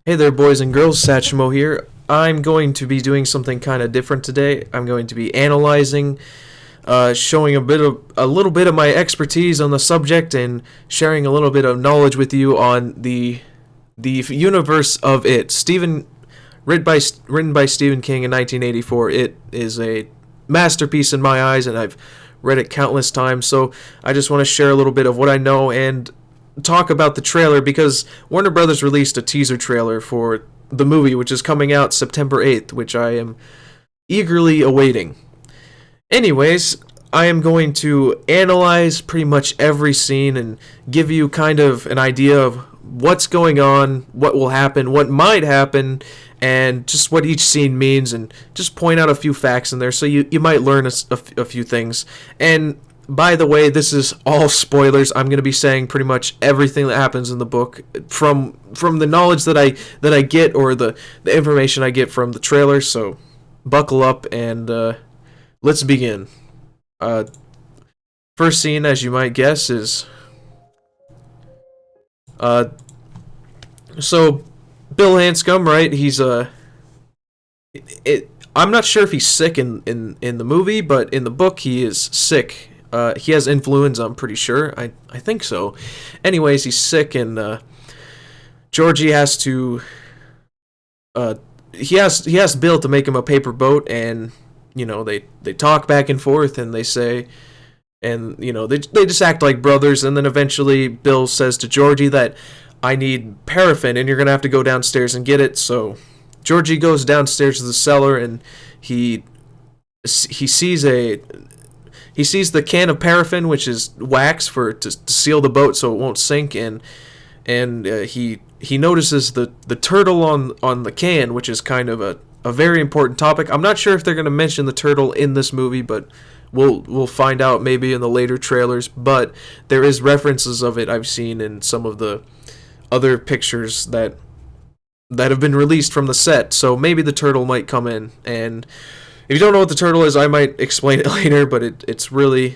Hey there, boys and girls. Sachumo here. I'm going to be doing something kind of different today. I'm going to be analyzing, showing a little bit of my expertise on the subject, and sharing a little bit of knowledge with you on the universe of It. Written by Stephen King in 1984. It is a masterpiece in my eyes, and I've read it countless times. So I just want to share a little bit of what I know and talk about the trailer because Warner Brothers released a teaser trailer for the movie, which is coming out September 8th, which I am eagerly awaiting. Anyways, I am going to analyze pretty much every scene and give you kind of an idea of what's going on, what will happen, what might happen, and just what each scene means, and just point out a few facts in there so you might learn a few things. And by the way, this is all spoilers. I'm going to be saying pretty much everything that happens in the book from the knowledge that I get, or the information I get from the trailer. So buckle up and let's begin. First scene, as you might guess, is so Bill Hanscom, right? He's I'm not sure if he's sick in the movie, but in the book he is sick. He has influenza, I'm pretty sure. I think so. Anyways, he's sick, and Georgie has to. He has Bill to make him a paper boat, and they talk back and forth, and they say, and they just act like brothers, and then eventually Bill says to Georgie that I need paraffin, and you're gonna have to go downstairs and get it. So Georgie goes downstairs to the cellar, and he sees the can of paraffin, which is wax to seal the boat so it won't sink, and he notices the turtle on the can, which is kind of a very important topic. I'm not sure if they're going to mention the turtle in this movie, but we'll find out maybe in the later trailers. But there is references of it I've seen in some of the other pictures that have been released from the set, so maybe the turtle might come in. And if you don't know what the turtle is, I might explain it later, but it's beyond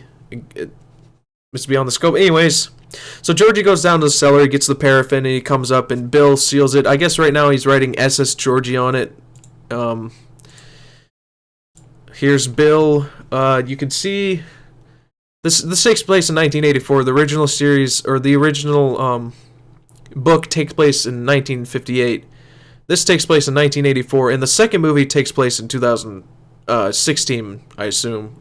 the scope. Anyways, so Georgie goes down to the cellar, he gets the paraffin, and he comes up, and Bill seals it. I guess right now he's writing SS Georgie on it. Here's Bill. You can see this takes place in 1984. The original series, or the original book, takes place in 1958. This takes place in 1984, and the second movie takes place in 2016, I assume.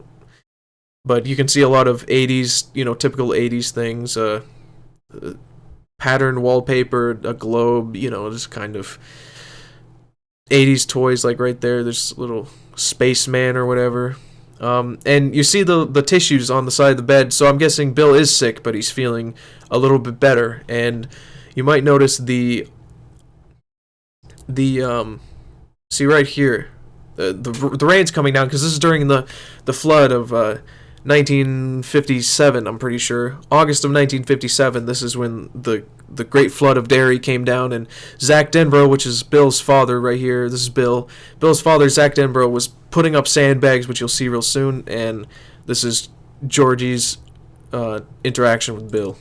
But you can see a lot of 80s, typical 80s things, patterned wallpaper, a globe, just kind of 80s toys, like right there. There's a little spaceman or whatever. And you see the tissues on the side of the bed, so I'm guessing Bill is sick, but he's feeling a little bit better. And you might notice the see right here, the rain's coming down, because this is during the flood of 1957, I'm pretty sure. August of 1957, this is when the great flood of Derry came down, and Zach Denbrough, which is Bill's father right here, this is Bill's father, Zach Denbrough, was putting up sandbags, which you'll see real soon, and this is Georgie's interaction with Bill.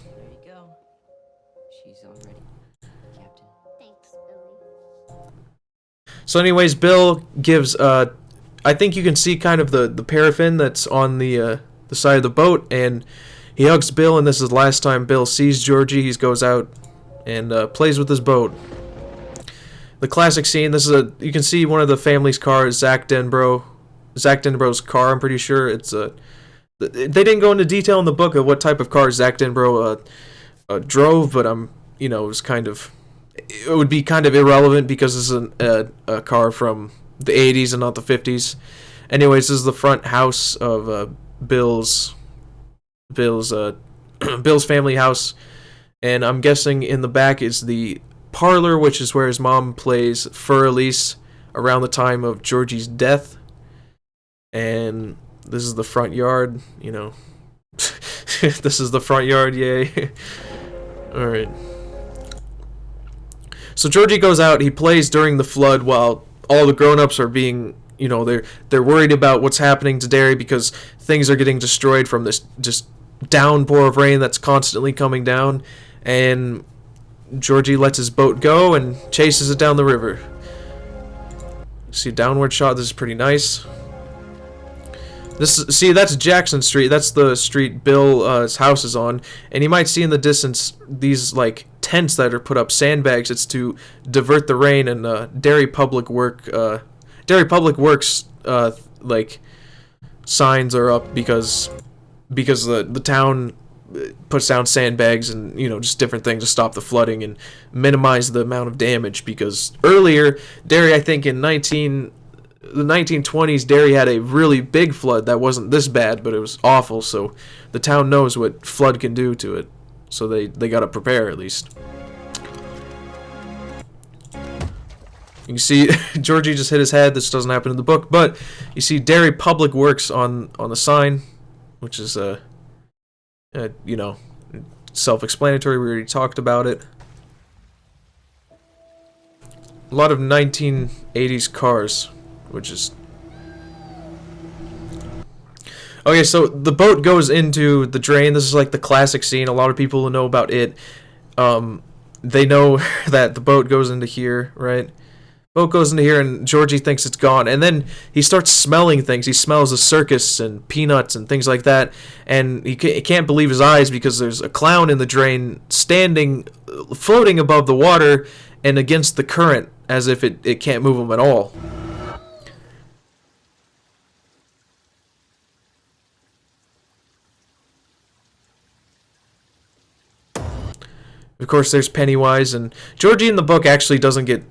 So anyways, Bill gives, I think you can see kind of the paraffin that's on the side of the boat, and he hugs Bill, and this is the last time Bill sees Georgie. He goes out and plays with his boat. The classic scene, you can see one of the family's cars, Zach Denbrough's car, I'm pretty sure. They didn't go into detail in the book of what type of car Zach Denbrough drove, but it was it would be kind of irrelevant because this is a car from the 80s and not the 50s. Anyways, this is the front house of Bill's family house, and I'm guessing in the back is the parlor, which is where his mom plays Fur Elise around the time of Georgie's death. And this is the front yard, This is the front yard, yay. Alright. So Georgie goes out, he plays during the flood while all the grown-ups are being, they're worried about what's happening to Derry because things are getting destroyed from this just downpour of rain that's constantly coming down. And Georgie lets his boat go and chases it down the river. See a downward shot. This is pretty nice. See, that's Jackson Street. That's the street Bill's house is on. And you might see in the distance these like tents that are put up, sandbags. It's to divert the rain. And Derry Public Works like signs are up because the town puts down sandbags and just different things to stop the flooding and minimize the amount of damage. Because earlier, Derry, I think in the 1920s, Derry had a really big flood that wasn't this bad, but it was awful. So the town knows what flood can do to it. So they got to prepare at least. You can see Georgie just hit his head. This doesn't happen in the book, but you see Derry Public Works on the sign, which is self-explanatory. We already talked about it. A lot of 1980s cars, which is okay. So the boat goes into the drain. This is like the classic scene. A lot of people who know about it, they know that the boat goes into here, right? Boat goes into here, and Georgie thinks it's gone, and then he starts smelling things. He smells a circus and peanuts and things like that, and he can't believe his eyes because there's a clown in the drain floating above the water and against the current, as if it can't move him at all. Of course, there's Pennywise, and Georgie in the book actually doesn't get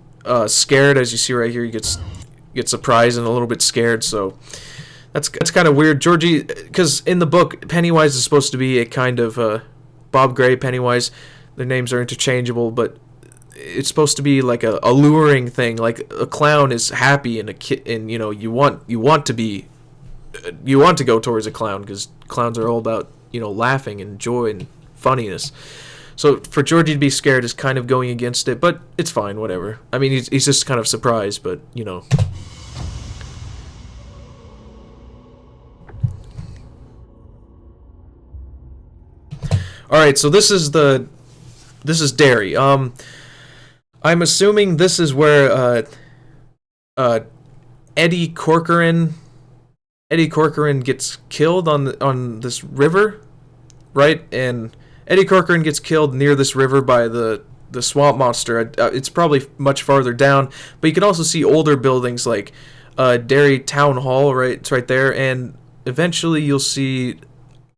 scared, as you see right here. He gets surprised and a little bit scared, so that's kind of weird. Georgie, because in the book, Pennywise is supposed to be a kind of Bob Gray, Pennywise. Their names are interchangeable, but it's supposed to be like a alluring thing. Like a clown is happy, and you want to go towards a clown because clowns are all about laughing and joy and funniness. So for Georgie to be scared is kind of going against it, but it's fine, whatever. I mean, he's just kind of surprised, but All right, so this is Derry. I'm assuming this is where Eddie Corcoran gets killed on this river, right? And Eddie Corcoran gets killed near this river by the swamp monster. It's probably much farther down, but you can also see older buildings like Derry Town Hall, right? It's right there, and eventually you'll see,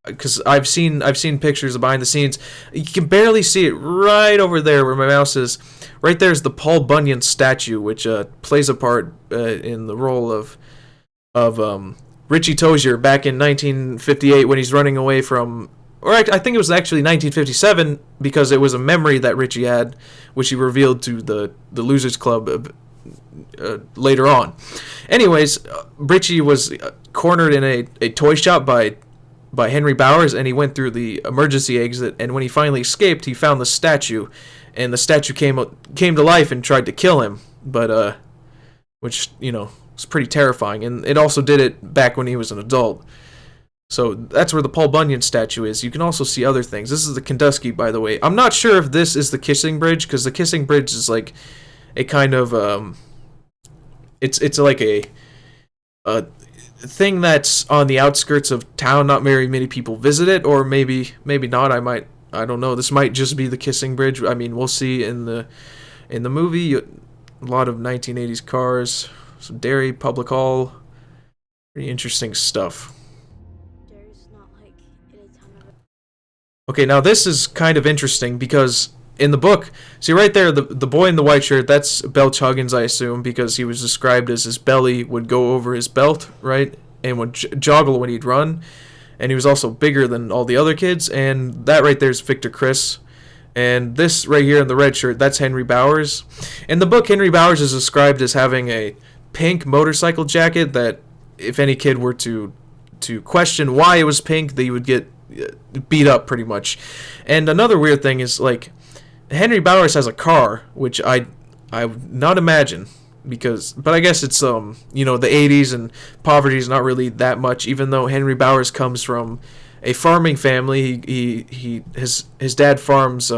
because I've seen pictures of behind the scenes. You can barely see it right over there where my mouse is. Right there's the Paul Bunyan statue, which plays a part in the role of Richie Tozier back in 1958 when he's running away from. Or I think it was actually 1957 because it was a memory that Richie had, which he revealed to the Losers Club later on. Anyways, Richie was cornered in a toy shop by Henry Bowers, and he went through the emergency exit, and when he finally escaped, he found the statue, and the statue came to life and tried to kill him, but which was pretty terrifying, and it also did it back when he was an adult. So that's where the Paul Bunyan statue is. You can also see other things. This is the Kenduskeag, by the way. I'm not sure if this is the Kissing Bridge, because the Kissing Bridge is like a kind of it's like a thing that's on the outskirts of town. Not very many people visit it, or maybe not. I don't know. This might just be the Kissing Bridge. I mean, we'll see in the movie. A lot of 1980s cars, some Derry Public Hall. Pretty interesting stuff. Okay, now this is kind of interesting because in the book, see right there, the boy in the white shirt, that's Belch Huggins, I assume, because he was described as his belly would go over his belt, right, and would joggle when he'd run, and he was also bigger than all the other kids, and that right there is Victor Criss, and this right here in the red shirt, that's Henry Bowers. In the book, Henry Bowers is described as having a pink motorcycle jacket that if any kid were to question why it was pink, they would get beat up pretty much. And another weird thing is, like, Henry Bowers has a car, which I would not imagine, but I guess it's the 80s and poverty is not really that much, even though Henry Bowers comes from a farming family. His dad farms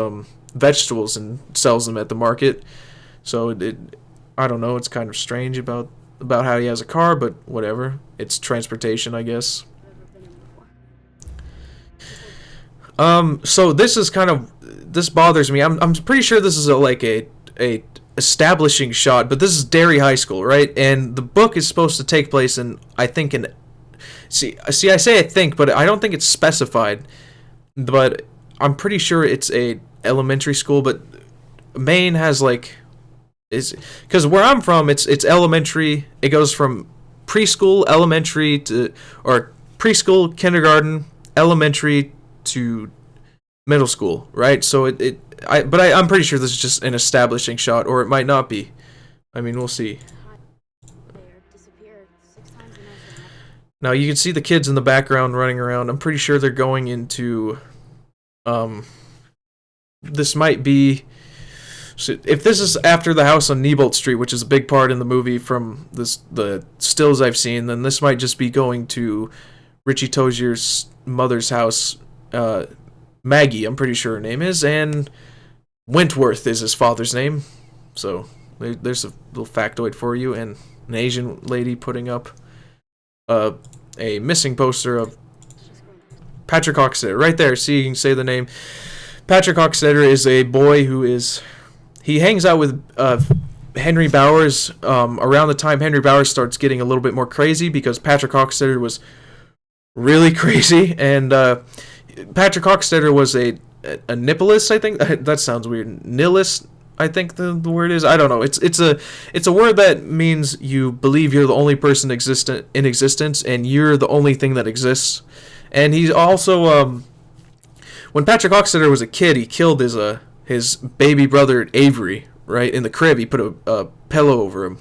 vegetables and sells them at the market. So I don't know. It's kind of strange about how he has a car, but whatever. It's transportation, I guess. So this is kind of, this bothers me. I'm pretty sure this is a establishing shot, but this is Derry High School, right? And the book is supposed to take place in, I think, see, I say I think, but I don't think it's specified. But I'm pretty sure it's a elementary school. But Maine has is because where I'm from, it's elementary. It goes from preschool, elementary or preschool, kindergarten, elementary to middle school, right? So I'm pretty sure this is just an establishing shot, or it might not be. I mean, we'll see. Now you can see the kids in the background running around. I'm pretty sure they're going into, this might be, so if this is after the house on Neibolt Street, which is a big part in the movie from the stills I've seen, then this might just be going to Richie Tozier's mother's house, Maggie, I'm pretty sure her name is, and Wentworth is his father's name. So there's a little factoid for you, and an Asian lady putting up a missing poster of Patrick Hockstetter. Right there, see, you can say the name. Patrick Hockstetter is a boy who he hangs out with Henry Bowers around the time Henry Bowers starts getting a little bit more crazy, because Patrick Hockstetter was really crazy, and Patrick Hockstetter was a nihilist, I think. That sounds weird. Nihilist, I think the word is. I don't know. It's a word that means you believe you're the only person in existence, and you're the only thing that exists. And he's also, when Patrick Hockstetter was a kid, he killed his baby brother Avery, right, in the crib. He put a pillow over him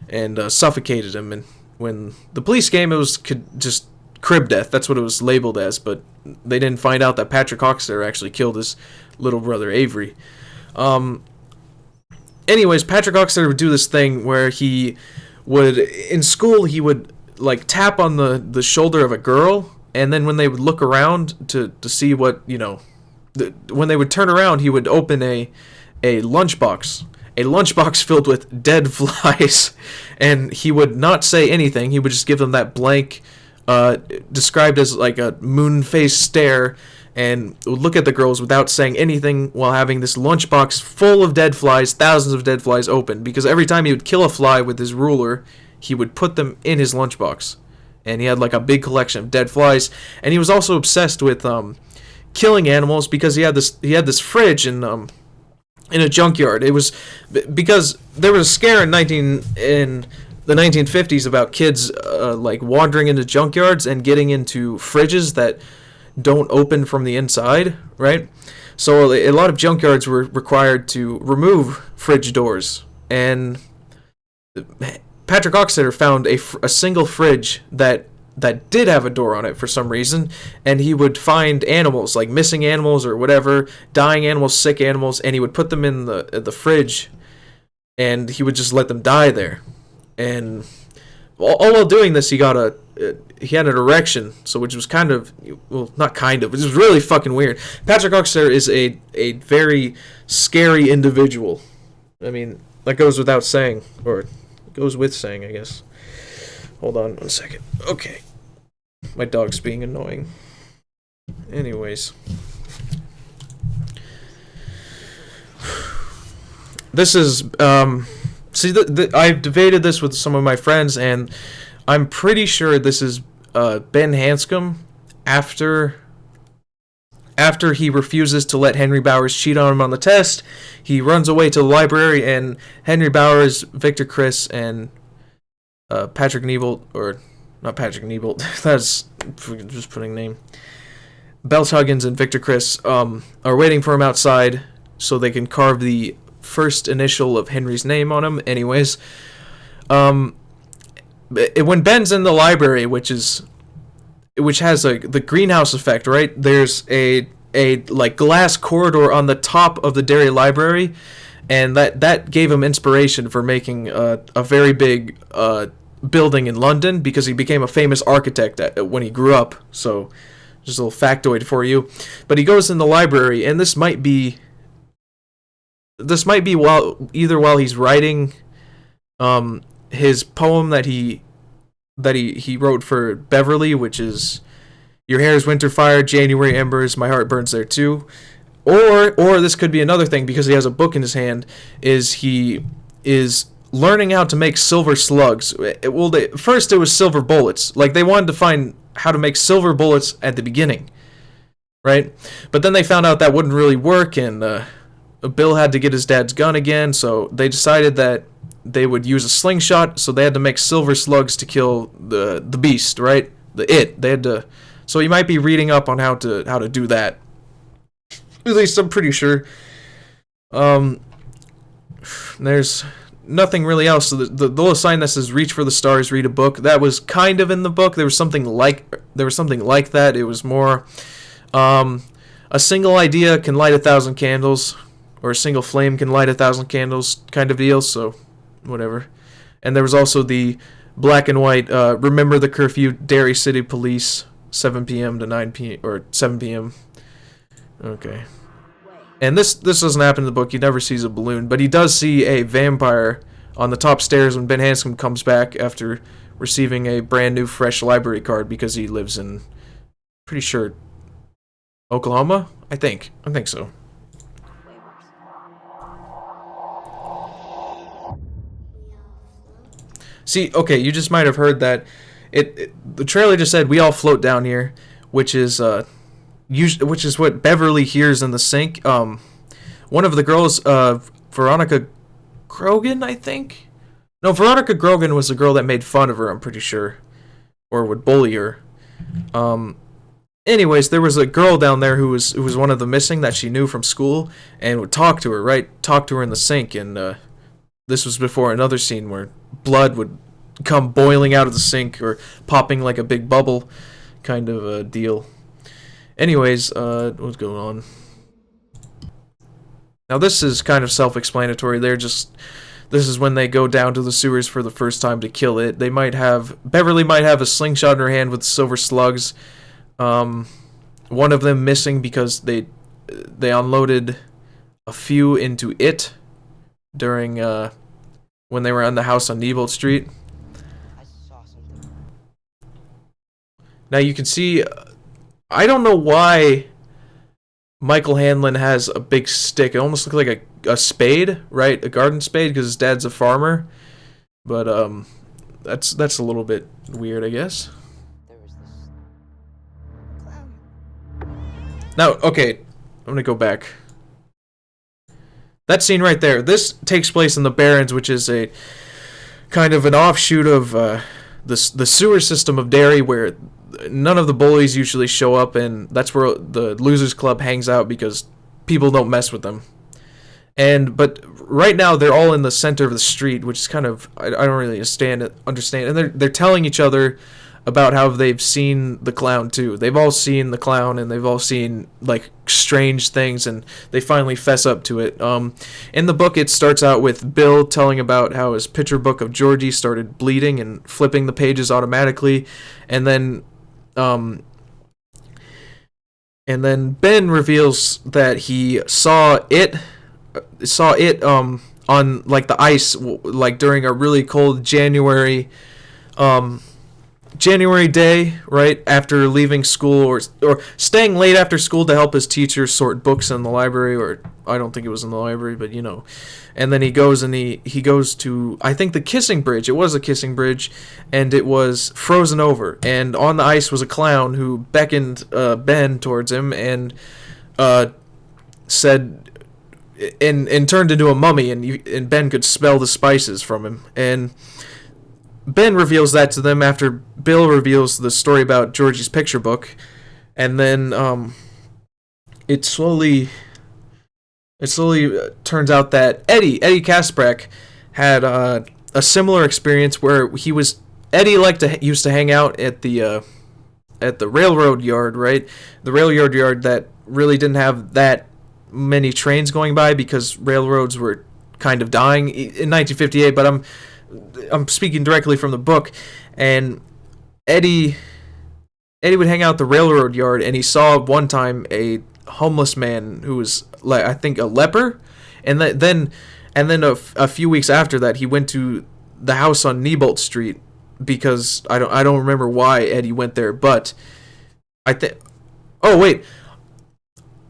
and suffocated him. And when the police came, it was just crib death. That's what it was labeled as, but they didn't find out that Patrick Hockstetter actually killed his little brother Avery. Anyways, Patrick Hockstetter would do this thing where he would, in school, he would tap on the shoulder of a girl, and then when they would look around to see what, when they would turn around, he would open a lunchbox filled with dead flies, and he would not say anything. He would just give them that blank, described as like a moon-faced stare, and would look at the girls without saying anything while having this lunchbox full of dead flies, thousands of dead flies open, because every time he would kill a fly with his ruler, he would put them in his lunchbox. And he had a big collection of dead flies, and he was also obsessed with killing animals, because he had this fridge in a junkyard. It was because there was a scare in the 1950s about kids wandering into junkyards and getting into fridges that don't open from the inside, right? So a lot of junkyards were required to remove fridge doors, and Patrick Hockstetter found a single fridge that did have a door on it for some reason, and he would find animals, like missing animals or whatever, dying animals, sick animals, and he would put them in the fridge, and he would just let them die there. And all while doing this, he had an erection, so which was kind of, well, not kind of, it was really fucking weird. Patrick Hockstetter is a very scary individual. I mean, that goes without saying, or goes with saying, I guess. Hold on 1 second. Okay. My dog's being annoying. Anyways. This is, see, I've debated this with some of my friends, and I'm pretty sure this is Ben Hanscom after he refuses to let Henry Bowers cheat on him on the test. He runs away to the library, and Henry Bowers, Victor Criss, and Patrick Neibolt, or not Patrick Neibolt, that's just putting name. Belch Huggins and Victor Criss are waiting for him outside so they can carve the first initial of Henry's name on him. Anyways, when Ben's in the library, which has the greenhouse effect, right? There's a glass corridor on the top of the Derry Library, and that gave him inspiration for making a very big building in London, because he became a famous architect when he grew up. So just a little factoid for you. But he goes in the library, and this might be this might be while he's writing his poem that he wrote for Beverly, which is "Your hair is winter fire, January embers, my heart burns there too." Or this could be another thing, because he has a book in his hand, is he is learning how to make silver slugs. Well, first it was silver bullets. Like, they wanted to find how to make silver bullets at the beginning, right? But then they found out that wouldn't really work, and Bill had to get his dad's gun again, so they decided that they would use a slingshot, so they had to make silver slugs to kill the beast, right? They had to. So you might be reading up on how to do that. At least I'm pretty sure. There's nothing really else. So the little sign that says "Reach for the stars, read a book." That was kind of in the book. There was something like that. It was more, a single idea can light 1,000 candles, or a single flame can light 1,000 candles, kind of deal. So, whatever. And there was also the black and white. Remember the curfew, Derry City Police, 7 p.m. to 9 p.m. or 7 p.m. Okay. And this doesn't happen in the book. He never sees a balloon, but he does see a vampire on the top stairs when Ben Hanscom comes back after receiving a brand new fresh library card, because he lives in, pretty sure, Oklahoma? I think so. See, okay, you just might have heard that the trailer just said "we all float down here," which is what Beverly hears in the sink. One of the girls, Veronica Grogan, I think. No, Veronica Grogan was the girl that made fun of her, I'm pretty sure, or would bully her. Anyways, there was a girl down there who was one of the missing that she knew from school, and would talk to her, right? Talk to her in the sink, and this was before another scene where blood would come boiling out of the sink, or popping like a big bubble, kind of a deal. Anyways, what's going on? Now this is kind of self-explanatory. This is when they go down to the sewers for the first time to kill it. Beverly might have a slingshot in her hand with silver slugs. One of them missing because they unloaded a few into it during when they were on the house on Neibolt Street. I saw something. Now you can see, I don't know why Michael Hanlon has a big stick. It almost looks like a spade, right? A garden spade, because his dad's a farmer. But that's a little bit weird, I guess. There was this clown. Now, okay, I'm gonna go back. That scene right there, this takes place in the Barrens, which is a kind of an offshoot of the sewer system of Derry, where none of the bullies usually show up, and that's where the Losers Club hangs out, because people don't mess with them. But right now they're all in the center of the street, which is kind of, I don't really understand, and they're telling each other about how they've seen the clown too. They've all seen the clown, and they've all seen like strange things, and they finally fess up to it. In the book, it starts out with Bill telling about how his picture book of Georgie started bleeding and flipping the pages automatically, and then Ben reveals that he saw it on like the ice, like during a really cold January day, right after leaving school, or staying late after school to help his teacher sort books in the library, or I don't think it was in the library, but you know. And then he goes to, I think, the Kissing Bridge. It was a Kissing Bridge, and it was frozen over, and on the ice was a clown who beckoned Ben towards him, and said, and turned into a mummy, and Ben could smell the spices from him. And Ben reveals that to them after Bill reveals the story about Georgie's picture book, and then it slowly turns out that Eddie Kasprek had a similar experience, where Eddie used to hang out at the railroad yard, right? The railroad yard that really didn't have that many trains going by, because railroads were kind of dying in 1958. But I'm speaking directly from the book, and Eddie would hang out at the railroad yard, and he saw one time a homeless man who was, like, I think, a leper, And then a few weeks after that, he went to the house on Neibolt Street because I don't remember why Eddie went there, but I think. Oh wait,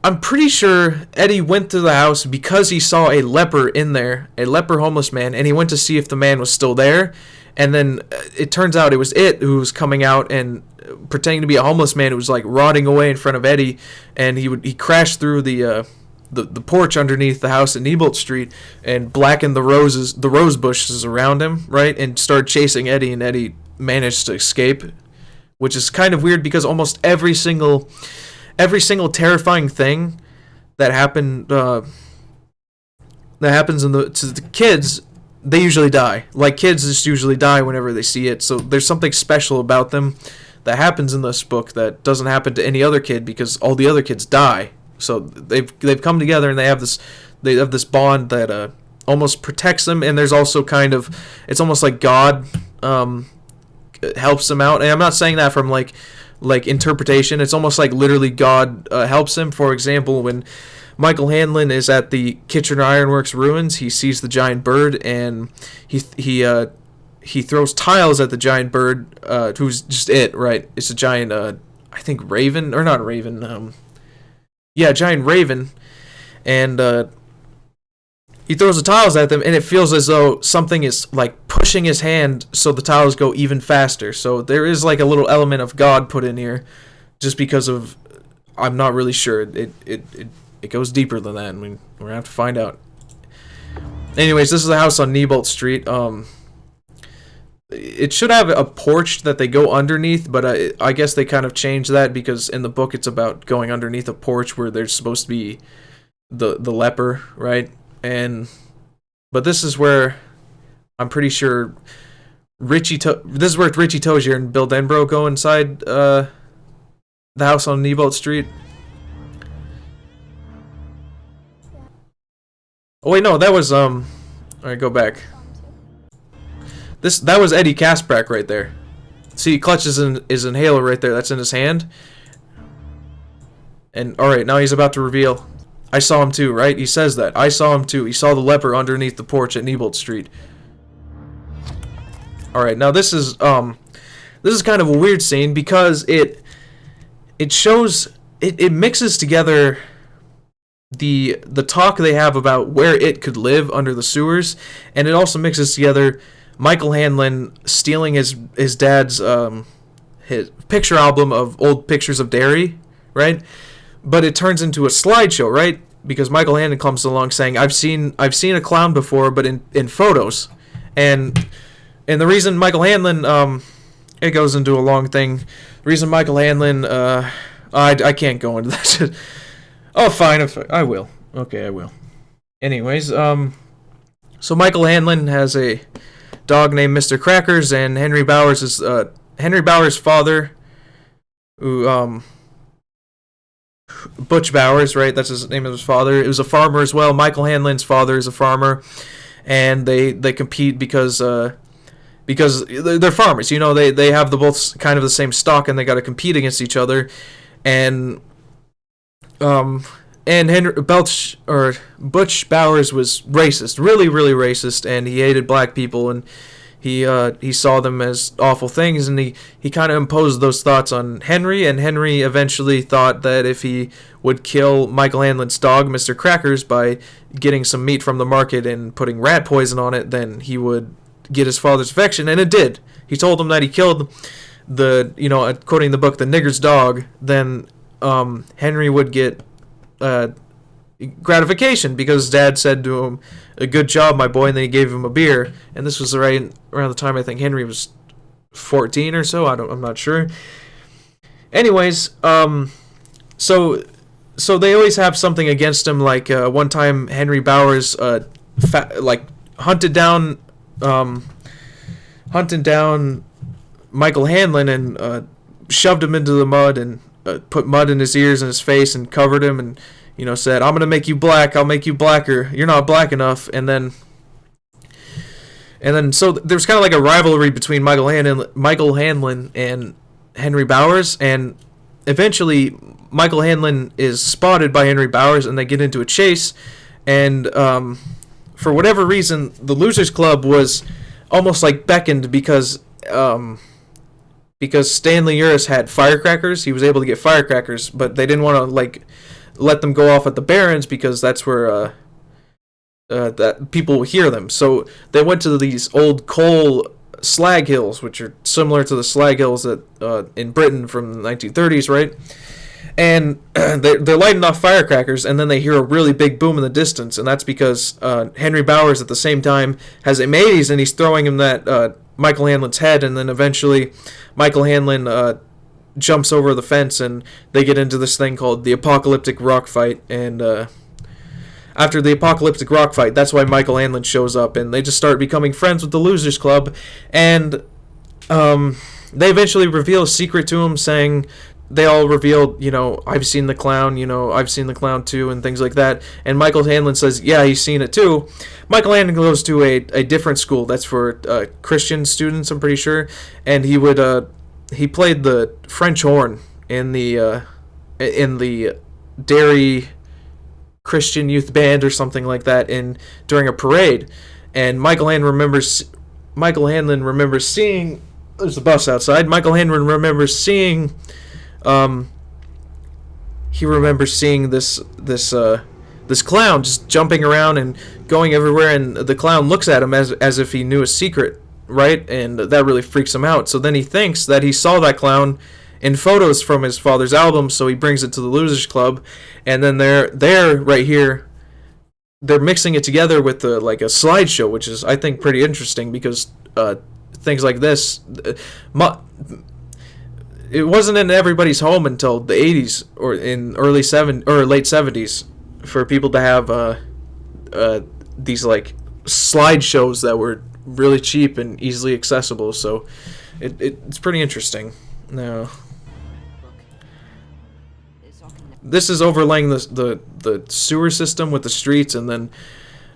I'm pretty sure Eddie went to the house because he saw a leper in there, a leper homeless man, and he went to see if the man was still there. And then it turns out it was who was coming out and pretending to be a homeless man who was like rotting away in front of Eddie, and he crashed through the porch underneath the house at Neibolt Street and blackened the rose bushes around him, right, and started chasing Eddie, and Eddie managed to escape, which is kind of weird because almost every single terrifying thing that happens to the kids, they usually die. Like, kids just usually die whenever they see it. So there's something special about them that happens in this book that doesn't happen to any other kid because all the other kids die. So they've come together and they have this bond that almost protects them. And there's also it's almost like God helps them out. And I'm not saying that from like interpretation. It's almost like literally God helps him. For example, when Michael Hanlon is at the Kitchener Ironworks ruins, he sees the giant bird, and he throws tiles at the giant bird, who's just right? It's a giant, I think raven, or not raven, giant raven, and he throws the tiles at them, and it feels as though something is like pushing his hand so the tiles go even faster. So there is like a little element of God put in here, just because of, I'm not really sure. It goes deeper than that, and we're gonna have to find out. Anyways, this is the house on Neibolt Street. It should have a porch that they go underneath, but I guess they kind of changed that because in the book it's about going underneath a porch where there's supposed to be the leper, right? But this is where I'm pretty sure this is where Richie Tozier and Bill Denbrough go inside the house on Neibolt Street. Oh wait, no, that was alright, go back. That was Eddie Kasprak right there. See, he clutches his inhaler right there. That's in his hand. And alright, now he's about to reveal. I saw him too, right? He says that. I saw him too. He saw the leper underneath the porch at Neibolt Street. Alright, now this is kind of a weird scene because it shows it mixes together the talk they have about where it could live under the sewers, and it also mixes together Michael Hanlon stealing his dad's his picture album of old pictures of Derry, right? But it turns into a slideshow, right? Because Michael Hanlon comes along saying, I've seen a clown before, but in photos. And the reason Michael Hanlon it goes into a long thing. The reason Michael Hanlon I can't go into that. Oh, fine. I will. Okay, I will. Anyways, so Michael Hanlon has a dog named Mr. Crackers, and Henry Bowers is Henry Bowers' father, who Butch Bowers, right? That's his name of his father. It was a farmer as well. Michael Hanlon's father is a farmer, and they compete because they're farmers. You know, they have both kind of the same stock, and they got to compete against each other, and Butch Bowers was racist, really, really racist, and he hated black people, and he saw them as awful things, and he kind of imposed those thoughts on Henry, and Henry eventually thought that if he would kill Michael Hanlon's dog, Mr. Crackers, by getting some meat from the market and putting rat poison on it, then he would get his father's affection, and it did. He told him that he killed according to the book, the nigger's dog, then Henry would get gratification because his dad said to him, "A good job, my boy," and then he gave him a beer. And this was right around the time I think Henry was 14 or so. I'm not sure. Anyways, so they always have something against him. Like one time, Henry Bowers hunted down Michael Hanlon and shoved him into the mud and put mud in his ears and his face and covered him and said, "I'm gonna make you black. I'll make you blacker. You're not black enough." And then so there's kind of like a rivalry between Michael Hanlon and Henry Bowers, and eventually Michael Hanlon is spotted by Henry Bowers and they get into a chase, and for whatever reason, the Losers Club was almost like beckoned because Stanley Uris had firecrackers. He was able to get firecrackers, but they didn't want to like let them go off at the Barrens because that's where that people will hear them. So they went to these old coal slag hills, which are similar to the slag hills that in Britain from the 1930s, right? And they're lighting off firecrackers, and then they hear a really big boom in the distance, and that's because Henry Bowers at the same time has a maze, and he's throwing him that Michael Hanlon's head, and then eventually Michael Hanlon jumps over the fence, and they get into this thing called the Apocalyptic Rock Fight, and after the Apocalyptic Rock Fight, that's why Michael Hanlon shows up, and they just start becoming friends with the Losers Club, and they eventually reveal a secret to him, saying, they all revealed, I've seen the clown, I've seen the clown too, and things like that, and Michael Hanlon says, yeah, he's seen it too. Michael Hanlon goes to a different school, that's for Christian students, I'm pretty sure, and he played the French horn in the Derry Christian Youth Band or something like that during a parade, and Michael Hanlon remembers seeing. There's a bus outside. Michael Hanlon remembers seeing. He remembers seeing this clown just jumping around and going everywhere, and the clown looks at him as if he knew a secret, right? And that really freaks him out. So then he thinks that he saw that clown in photos from his father's album, so he brings it to the Losers Club, and then they're right here. They're mixing it together with like a slideshow, which is, I think, pretty interesting because things like this, it wasn't in everybody's home until the 80s or in late 70s for people to have these like slideshows that were really cheap and easily accessible. So it's pretty interesting. Now, this is overlaying the sewer system with the streets, and then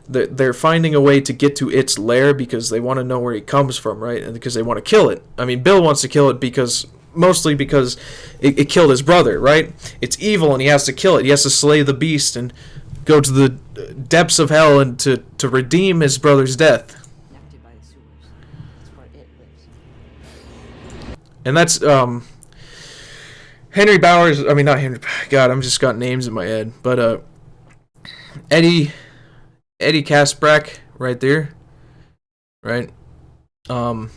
they're finding a way to get to its lair because they want to know where he comes from, right? And because they want to kill it. I mean, Bill wants to kill it mostly because it killed his brother, right? It's evil, and he has to kill it. He has to slay the beast and go to the depths of hell and to redeem his brother's death. And that's Henry Bowers. I mean, not Henry. God, I'm just got names in my head. But Eddie Kaspbrak right there, right? You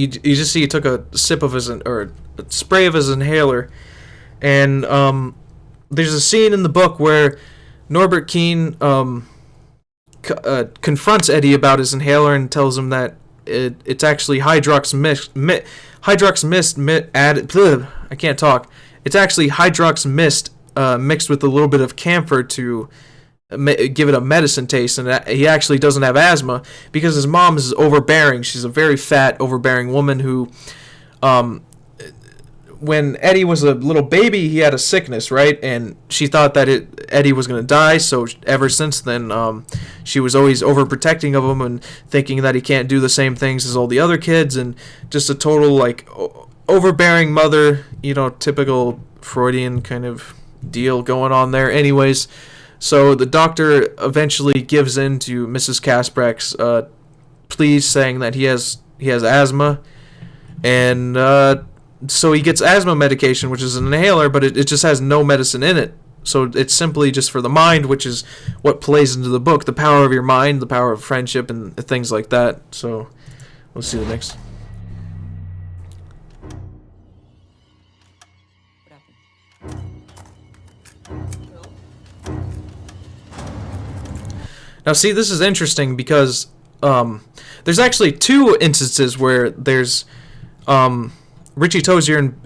just see he took a sip of a spray of his inhaler, and there's a scene in the book where Norbert Keane confronts Eddie about his inhaler and tells him that it's actually hydrox mist added. I can't talk. It's actually hydrox mist mixed with a little bit of camphor to give it a medicine taste, and he actually doesn't have asthma because his mom is overbearing. She's a very fat, overbearing woman who, when Eddie was a little baby, he had a sickness, right? And she thought that Eddie was going to die, so ever since then, she was always overprotecting of him and thinking that he can't do the same things as all the other kids, and just a total, like, overbearing mother, typical Freudian kind of deal going on there. Anyways, so the doctor eventually gives in to Mrs. Kaspbrak's pleas, saying that he has asthma, and so he gets asthma medication, which is an inhaler, but it just has no medicine in it. So it's simply just for the mind, which is what plays into the book, the power of your mind, the power of friendship, and things like that. So let's see the next. Now, see, this is interesting because there's actually two instances where there's Richie Tozier and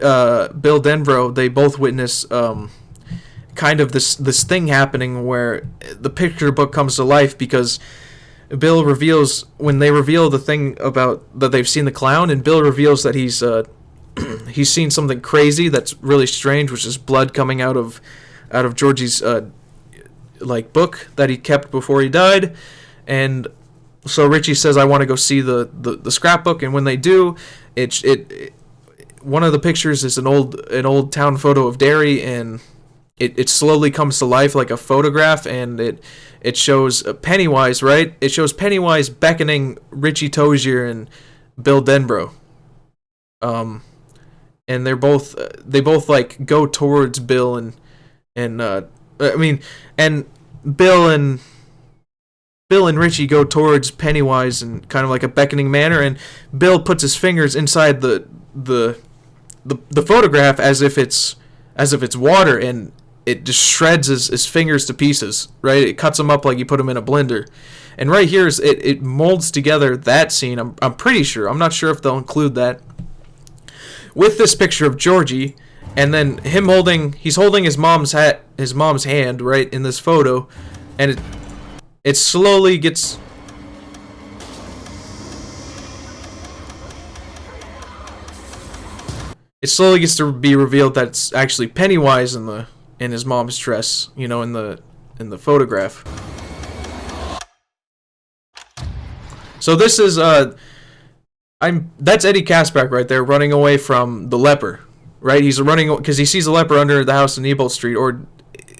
Bill Denbrough. They both witness kind of this thing happening where the picture book comes to life because Bill reveals, when they reveal the thing about that they've seen the clown, and Bill reveals that he's seen something crazy that's really strange, which is blood coming out of Georgie's book that he kept before he died. And so Richie says, I want to go see the scrapbook, and when they do, it one of the pictures is an old town photo of Derry, and it slowly comes to life like a photograph, and it shows Pennywise, right? It shows Pennywise beckoning Richie Tozier and Bill Denbrough. And they both like go towards Bill and I mean, and Bill and Bill and Richie go towards Pennywise in kind of like a beckoning manner, and Bill puts his fingers inside the photograph as if it's water, and it just shreds his fingers to pieces, right? It cuts them up like you put them in a blender. And right here is it molds together that scene. I'm pretty sure. I'm not sure if they'll include that with this picture of Georgie, and then he's holding his mom's hand, right, in this photo, and it slowly gets to be revealed that it's actually Pennywise in his mom's dress, in the photograph. So this is that's Eddie Kasprak right there running away from the leper, right? He's running because he sees a leper under the house of Neibolt Street, or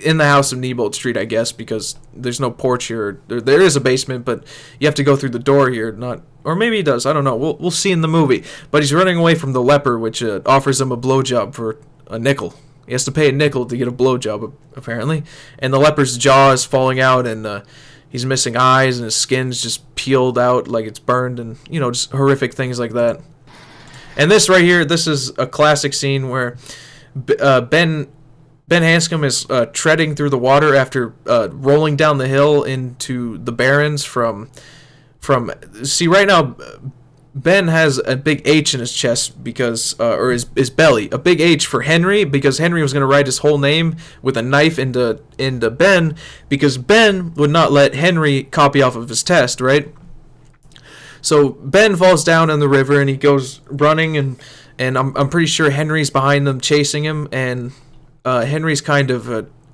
in the house of Neibolt Street, I guess, because there's no porch here. There is a basement, but you have to go through the door here, or maybe he does. I don't know. We'll see in the movie. But he's running away from the leper, which offers him a blowjob for a nickel. He has to pay a nickel to get a blowjob, apparently. And the leper's jaw is falling out, and he's missing eyes, and his skin's just peeled out like it's burned, and just horrific things like that. And this right here, this is a classic scene where Ben Hanscom is treading through the water after rolling down the hill into the Barrens from. See, right now, Ben has a big H in his chest because, or his belly, a big H for Henry, because Henry was going to write his whole name with a knife into Ben, because Ben would not let Henry copy off of his test, right? So Ben falls down in the river and he goes running, and I'm pretty sure Henry's behind them chasing him, and Henry's kind of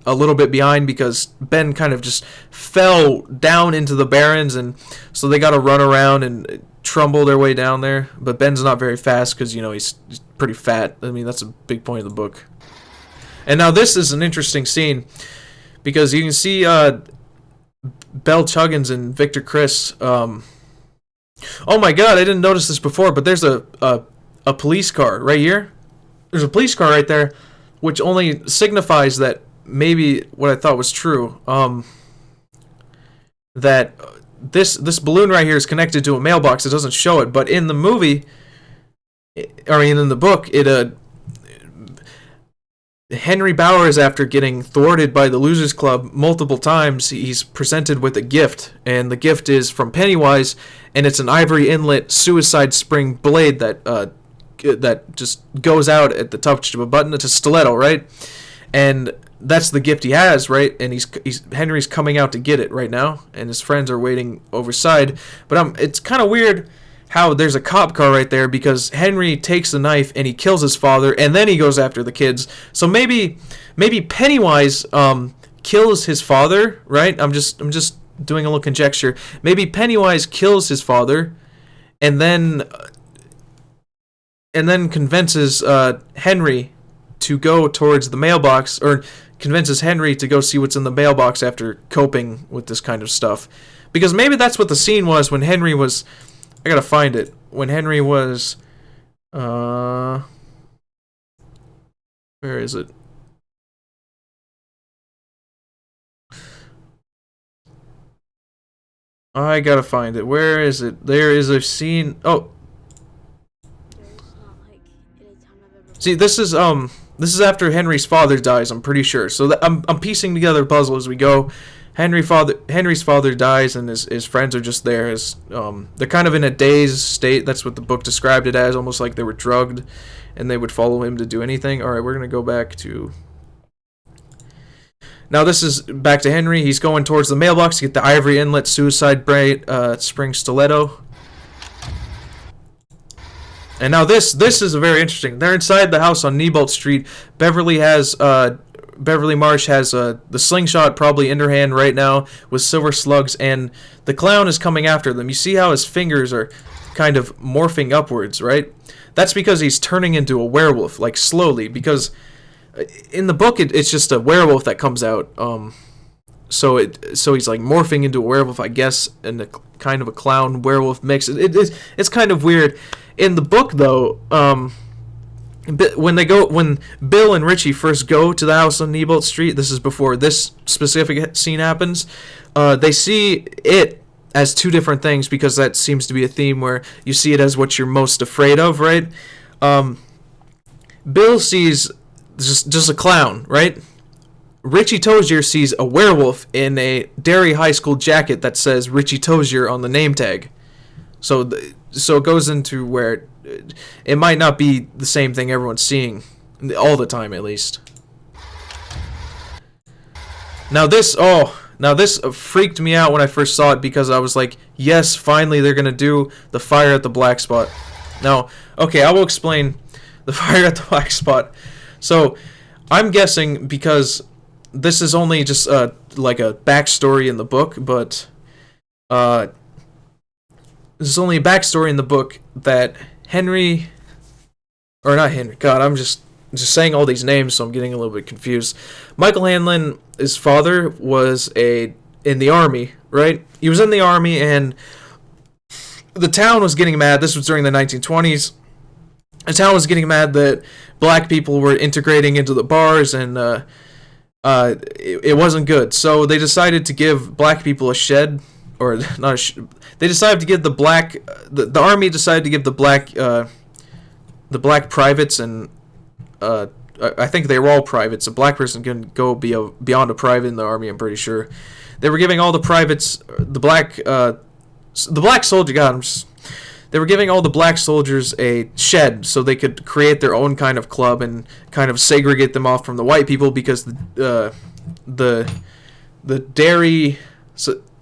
a little bit behind because Ben kind of just fell down into the Barrens, and so they got to run around and trumble their way down there. But Ben's not very fast because he's pretty fat. I mean, that's a big point of the book. And now this is an interesting scene because you can see Belle Chuggins and Victor Criss. Oh my God, I didn't notice this before, but there's a police car right here. There's a police car right there, which only signifies that maybe what I thought was true. That this balloon right here is connected to a mailbox. It doesn't show it, but in the movie, in the book, Henry Bowers, after getting thwarted by the Losers Club multiple times, he's presented with a gift, and the gift is from Pennywise, and it's an ivory inlet suicide spring blade that just goes out at the touch of a button. It's a stiletto, right? And that's the gift he has, right? And Henry's coming out to get it right now, and his friends are waiting overside. But it's kind of weird how there's a cop car right there, because Henry takes the knife and he kills his father, and then he goes after the kids. So maybe Pennywise kills his father, right? I'm just doing a little conjecture. Maybe Pennywise kills his father, and then convinces Henry to go towards the mailbox, or convinces Henry to go see what's in the mailbox after coping with this kind of stuff. Because maybe that's what the scene was when Henry was... I gotta find it. When Henry was... where is it? I gotta find it. Where is it? There is a scene... Oh! See, this is after Henry's father dies, I'm pretty sure. So I'm piecing together a puzzle as we go. Henry's father dies, and his friends are just there. They're kind of in a dazed state. That's what the book described it as, almost like they were drugged, and they would follow him to do anything. All right, we're gonna go back to. Now this is back to Henry. He's going towards the mailbox to get the ivory inlet suicide spring stiletto. And now this is a very interesting. They're inside the house on Neibolt Street. Beverly Marsh has the slingshot probably in her hand right now with silver slugs, and the clown is coming after them. You see how his fingers are kind of morphing upwards, right? That's because he's turning into a werewolf, like slowly, because in the book it's just a werewolf that comes out. So he's like morphing into a werewolf, I guess, and a kind of a clown werewolf mix. It's kind of weird. In the book, though, when Bill and Richie first go to the house on Neibolt Street, this is before this specific scene happens. They see it as two different things, because that seems to be a theme where you see it as what you're most afraid of, right? Bill sees just a clown, right? Richie Tozier sees a werewolf in a Derry High School jacket that says Richie Tozier on the name tag. So it goes into where it might not be the same thing everyone's seeing all the time, at least. Now this freaked me out when I first saw it, because I was like, yes, finally they're gonna do the fire at the black spot. Now, okay, I will explain the fire at the black spot. So I'm guessing, because this is only just like a backstory in the book, but this is only a backstory in the book that God, I'm just saying all these names, so I'm getting a little bit confused. Michael Hanlon, his father was in the army, right? He was in the army, and the town was getting mad. This was during the 1920s. The town was getting mad that black people were integrating into the bars, and it wasn't good. So they decided to give black people a shed, or not a shed. They decided to give the army decided to give the black privates, and I think they were all privates. A black person can go beyond a private in the army, I'm pretty sure. They were giving all the privates, the black soldier, they were giving all the black soldiers a shed so they could create their own kind of club and kind of segregate them off from the white people, because the Derry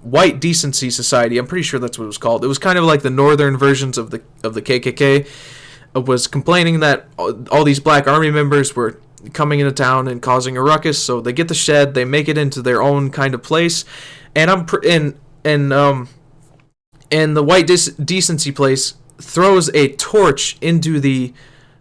White Decency Society, I'm pretty sure that's what it was called. It was kind of like the northern versions of the KKK. Was complaining that all these black army members were coming into town and causing a ruckus. So they get the shed, they make it into their own kind of place, and the White Decency place throws a torch into the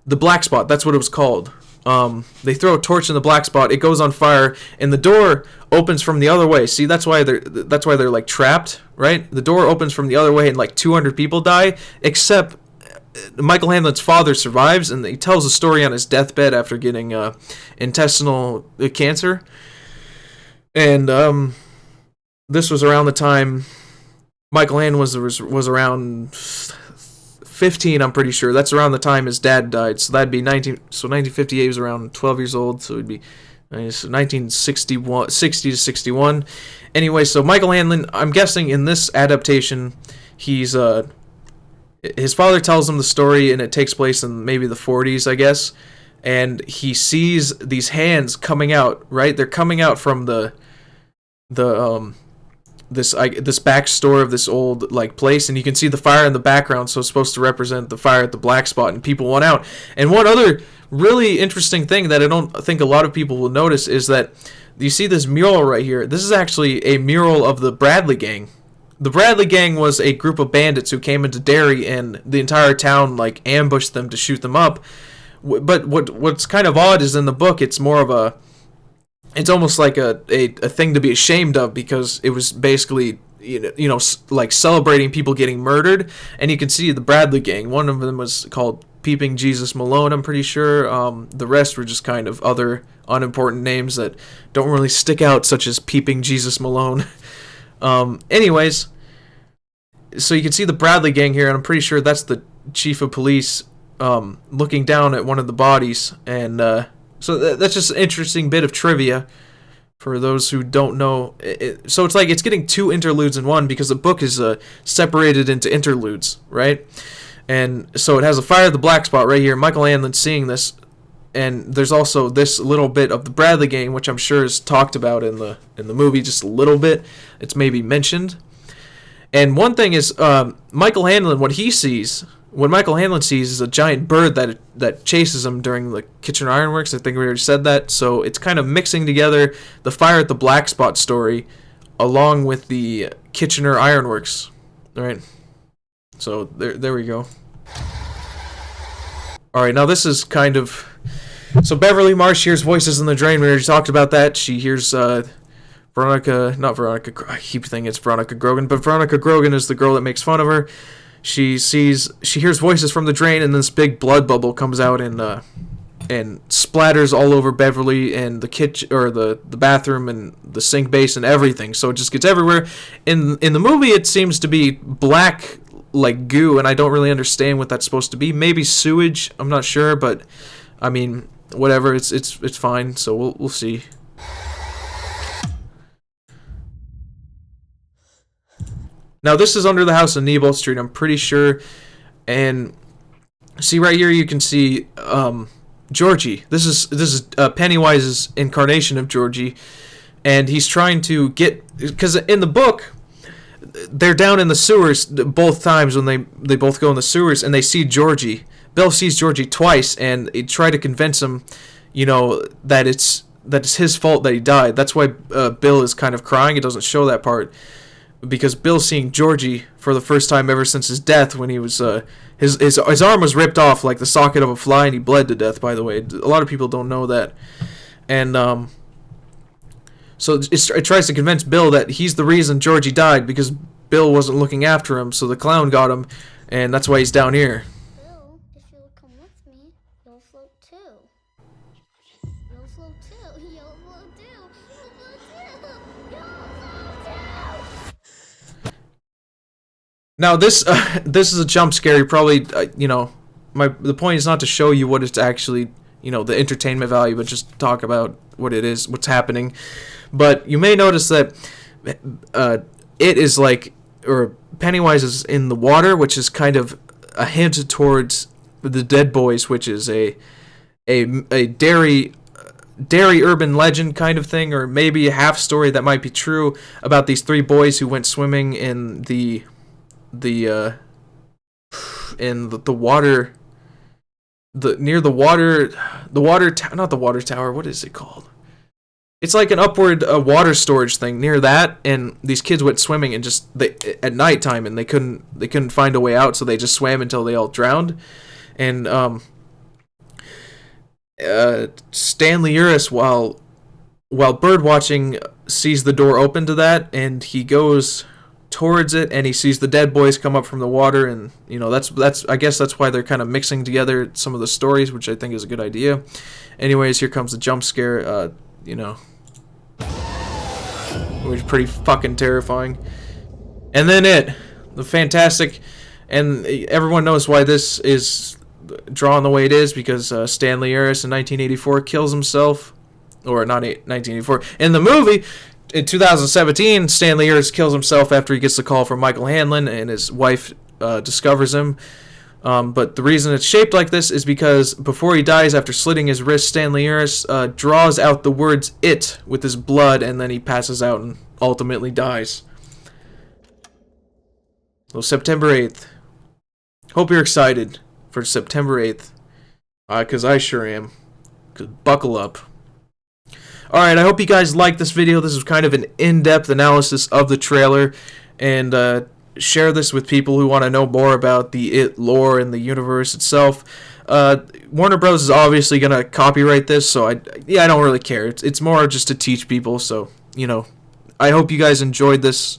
black spot. That's what it was called. They throw a torch in the black spot. It goes on fire, and the door opens from the other way. See, that's why they're like trapped, right? The door opens from the other way, and like 200 people die, except Michael Hanlon's father survives, and he tells a story on his deathbed after getting intestinal cancer. And this was around the time Michael Hanlon was around 15, I'm pretty sure. That's around the time his dad died. So that'd be 1958. He was around 12 years old. So it'd be 60 to 61. Anyway, so Michael Hanlon, I'm guessing in this adaptation, he's his father tells him the story, and it takes place in maybe the 40s, I guess. And he sees these hands coming out, right? They're coming out from this back store of this old like place, and you can see the fire in the background, so it's supposed to represent the fire at the black spot, and people went out. And one other really interesting thing that I don't think a lot of people will notice is that you see this mural right here. This is actually a mural of the Bradley Gang. The Bradley Gang was a group of bandits who came into Derry, and the entire town like ambushed them to shoot them up. But what's kind of odd is in the book, it's more of it's almost like a thing to be ashamed of, because it was basically like celebrating people getting murdered. And you can see the Bradley Gang. One of them was called Peeping Jesus Malone, I'm pretty sure. The rest were just kind of other unimportant names that don't really stick out, such as Peeping Jesus Malone. Anyways, so you can see the Bradley Gang here, and I'm pretty sure that's the chief of police looking down at one of the bodies. And so that's just an interesting bit of trivia for those who don't know. So it's like it's getting two interludes in one, because the book is separated into interludes, right? And so it has a fire at the black spot right here. Michael Hanlon seeing this, and there's also this little bit of the Bradley Gang, which I'm sure is talked about in the movie just a little bit. It's maybe mentioned. And one thing is, Michael Hanlon, what Michael Hanlon sees is a giant bird that chases him during the Kitchener Ironworks. I think we already said that. So it's kind of mixing together the fire at the black spot story along with the Kitchener Ironworks. All right. So there we go. All right, now this is kind of So Beverly Marsh hears voices in the drain. We already talked about that. She hears not Veronica. I keep thinking it's Veronica Grogan, but Veronica Grogan is the girl that makes fun of her. She hears voices from the drain, and this big blood bubble comes out and splatters all over Beverly and the kitchen or the bathroom and the sink base and everything. So it just gets everywhere. In the movie, it seems to be black like goo, and I don't really understand what that's supposed to be. Maybe sewage. I'm not sure, but I mean, whatever. It's fine. So we'll see. Now, this is under the house on Nebo Street, I'm pretty sure. And see right here, you can see Georgie. This is Pennywise's incarnation of Georgie, and he's trying to get, because in the book, they're down in the sewers both times when they both go in the sewers, and they see Georgie. Bill sees Georgie twice, and they try to convince him, that it's his fault that he died. That's why Bill is kind of crying. It doesn't show that part, because Bill's seeing Georgie for the first time ever since his death, when he was his arm was ripped off like the socket of a fly, and he bled to death, by the way. A lot of people don't know that. And so it tries to convince Bill that he's the reason Georgie died, because Bill wasn't looking after him, so the clown got him, and that's why he's down here. Bill, if you'll come with me, you'll float too. You'll float too. You'll float too. You'll float too. You'll float too. Now this is a jump scare. You probably the point is not to show you what it's actually, the entertainment value, but just talk about what it is, what's happening. But you may notice that it is like, or Pennywise is in the water, which is kind of a hint towards the Dead Boys, which is a dairy urban legend kind of thing, or maybe a half story that might be true about these three boys who went swimming in the water, near the water not the water tower, what is it called? It's like an upward water storage thing near that, and these kids went swimming and at nighttime, and they couldn't find a way out, so they just swam until they all drowned. And Stanley Uris, while bird watching, sees the door open to that, and he goes towards it, and he sees the Dead Boys come up from the water, and I guess that's why they're kind of mixing together some of the stories, which I think is a good idea. Anyways, here comes the jump scare. Which is pretty fucking terrifying. And then the fantastic, and everyone knows why this is drawn the way it is, because Stanley Uris in 1984 kills himself, or not 1984. In the movie, in 2017, Stanley Uris kills himself after he gets the call from Michael Hanlon, and his wife discovers him. But the reason it's shaped like this is because before he dies, after slitting his wrist, Stanley Uris draws out the words "it" with his blood, and then he passes out and ultimately dies. So September 8th. Hope you're excited for September 8th. Because I sure am. 'Cause buckle up. Alright, I hope you guys liked this video. This was kind of an in-depth analysis of the trailer. And share this with people who want to know more about the It lore and the universe itself. Warner Bros. Is obviously going to copyright this, so I don't really care. It's more just to teach people, so, I hope you guys enjoyed this,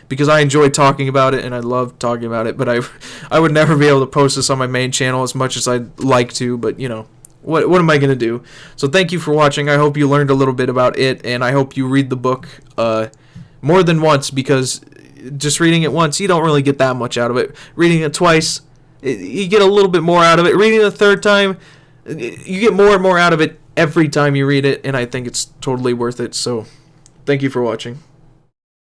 because I enjoyed talking about it, and I love talking about it, but I would never be able to post this on my main channel as much as I'd like to, but, what am I going to do? So thank you for watching. I hope you learned a little bit about it, and I hope you read the book more than once, because just reading it once, you don't really get that much out of it. Reading it twice, you get a little bit more out of it. Reading it a third time, you get more and more out of it every time you read it, and I think it's totally worth it. So, thank you for watching.